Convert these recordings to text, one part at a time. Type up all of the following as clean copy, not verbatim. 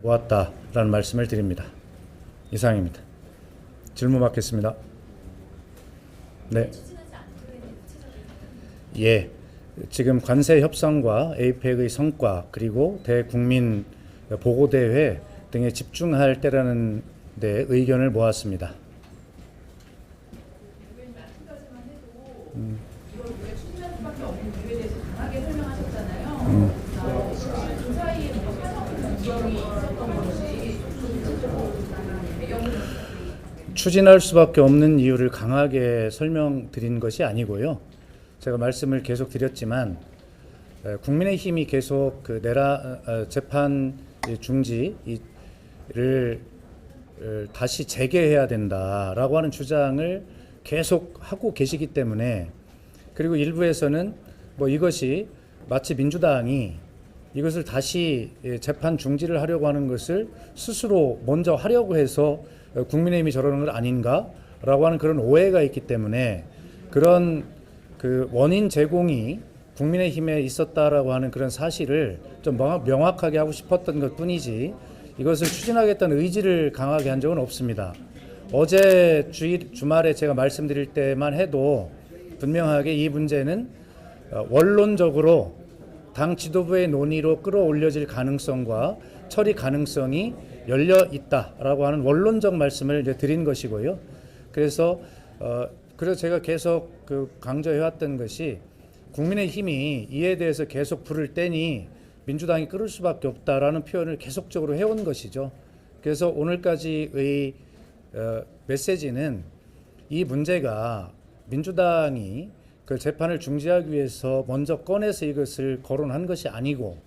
모았다라는 말씀을 드립니다. 이상입니다. 질문 받겠습니다. 네. 예. 지금 관세 협상과 에이펙의 성과 그리고 대국민 보고대회 등에 집중할 때라는 데 의견을 모았습니다. 추진할 수밖에 없는 이유를 강하게 설명드린 것이 아니고요. 제가 말씀을 계속 드렸지만 국민의힘이 계속 그 재판 중지를 다시 재개해야 된다라고 하는 주장을 계속 하고 계시기 때문에, 그리고 일부에서는 이것이 마치 민주당이 이것을 다시 재판 중지를 하려고 하는 것을 스스로 먼저 하려고 해서 국민의힘이 저러는 것 아닌가라고 하는 그런 오해가 있기 때문에, 그런 그 원인 제공이 국민의힘에 있었다라고 하는 그런 사실을 좀 명확하게 하고 싶었던 것 뿐이지, 이것을 추진하겠다는 의지를 강하게 한 적은 없습니다. 어제 주말에 제가 말씀드릴 때만 해도 분명하게 이 문제는 원론적으로 당 지도부의 논의로 끌어올려질 가능성과 처리 가능성이 열려 있다라고 하는 원론적 말씀을 이제 드린 것이고요. 그래서 제가 계속 강조해왔던 것이, 국민의힘이 이에 대해서 계속 불을 떼니 민주당이 끌을 수밖에 없다라는 표현을 계속적으로 해온 것이죠. 그래서 오늘까지의 메시지는, 이 문제가 민주당이 그 재판을 중지하기 위해서 먼저 꺼내서 이것을 거론한 것이 아니고,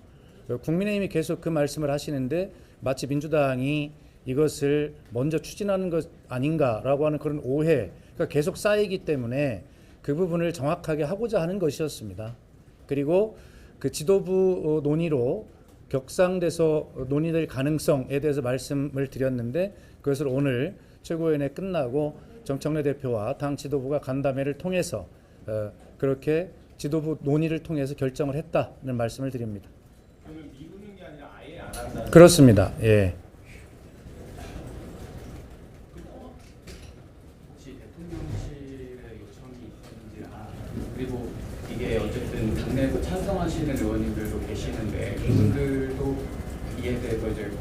국민의힘이 계속 그 말씀을 하시는데 마치 민주당이 이것을 먼저 추진하는 것 아닌가라고 하는 그런 오해가 계속 쌓이기 때문에 그 부분을 정확하게 하고자 하는 것이었습니다. 그리고 그 지도부 논의로 격상돼서 논의될 가능성에 대해서 말씀을 드렸는데, 그것을 오늘 최고위원회 끝나고 정청래 대표와 당 지도부가 간담회를 통해서 그렇게 지도부 논의를 통해서 결정을 했다는 말씀을 드립니다. 그러면 미루는 게 아니라 아예 안 한다는? 그렇습니다. 예. 혹시 대통령실의 요청이 있었는지, 그리고 이게 어쨌든 당내에서 찬성하시는 의원님들도 계시는데 그분들도 이에 대해서 이제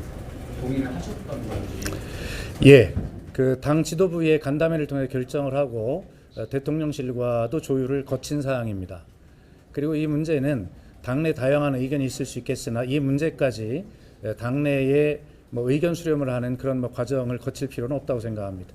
동의를 하셨던 건지? 예. 그 당 지도부의 간담회를 통해 결정을 하고 대통령실과도 조율을 거친 사항입니다. 그리고 이 문제는 당내 다양한 의견이 있을 수 있겠으나, 이 문제까지 당내에 의견 수렴을 하는 그런 과정을 거칠 필요는 없다고 생각합니다.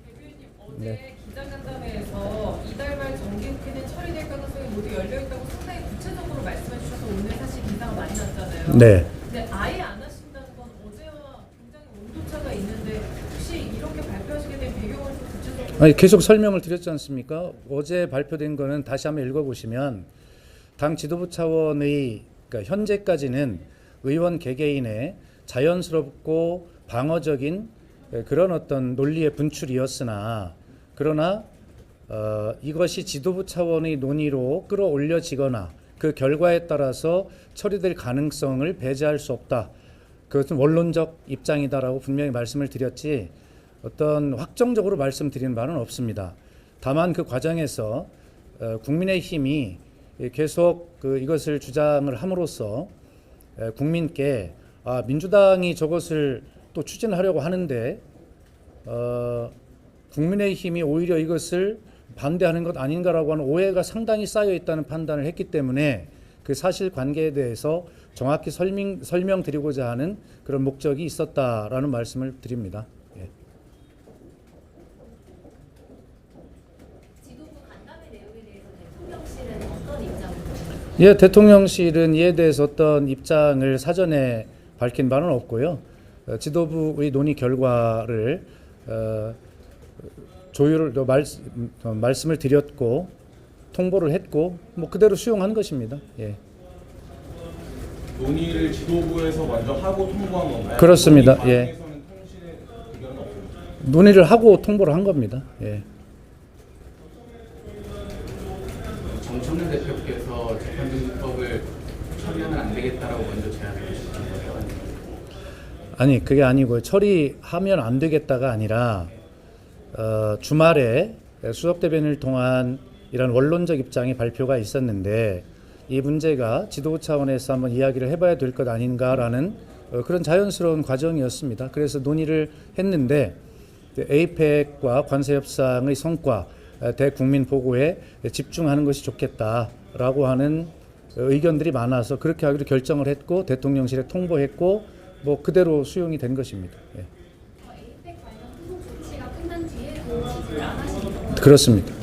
대표님, 어제 기자간담회에서 이달 말 정기국회는 처리될 가능성이 모두 열려 있다고 상당히 구체적으로 말씀해 주셔서 오늘 사실 기사가 많이 났잖아요. 네. 근데 아예 안 하신다는 건 어제와 굉장히 온도차가 있는데, 혹시 이렇게 발표하시게 된 배경을 좀 구체적으로? 계속 설명을 드렸지 않습니까? 어제 발표된 거는 다시 한번 읽어보시면, 당 지도부 차원의, 그러니까 현재까지는 의원 개개인의 자연스럽고 방어적인 그런 어떤 논리의 분출이었으나, 그러나 이것이 지도부 차원의 논의로 끌어올려지거나 그 결과에 따라서 처리될 가능성을 배제할 수 없다. 그것은 원론적 입장이다라고 분명히 말씀을 드렸지, 어떤 확정적으로 말씀드리는 바는 없습니다. 다만 그 과정에서 국민의힘이 계속 이것을 주장을 함으로써 국민께 민주당이 저것을 또 추진하려고 하는데 국민의힘이 오히려 이것을 반대하는 것 아닌가라고 하는 오해가 상당히 쌓여 있다는 판단을 했기 때문에, 그 사실관계에 대해서 정확히 설명드리고자 하는 그런 목적이 있었다라는 말씀을 드립니다. 예. 지도부 간담회 내용에 대해서 대통령실은 어떤 입장인가요? 예, 대통령실은 이에 대해서 어떤 입장을 사전에 밝힌 바는 없고요. 지도부의 논의 결과를 조율을 말씀을 드렸고 통보를 했고 그대로 수용한 것입니다. 예. 논의를 지도부에서 먼저 하고 통보한 건가요? 그렇습니다. 논의 예. 과정에서는 통실의 의견은 없습니다. 논의를 하고 통보를 한 겁니다. 예. 정청래 대표께서 재판정지법을 처리하면 안 되겠다라고 먼저 제안을 해주신 거예요? 아니 그게 아니고요. 처리하면 안 되겠다가 아니라 주말에 수석 대변인을 통한 이런 원론적 입장이 발표가 있었는데 이 문제가 지도부 차원에서 한번 이야기를 해봐야 될 것 아닌가라는 그런 자연스러운 과정이었습니다. 그래서 논의를 했는데 에이펙과 관세 협상의 성과 대국민 보고에 집중하는 것이 좋겠다라고 하는 의견들이 많아서 그렇게 하기로 결정을 했고 대통령실에 통보했고 뭐 그대로 수용이 된 것입니다. 예. 에이펙 관련 후속 조치가 끝난 뒤에 그 지지를 안 하시는 건가요? 그렇습니다.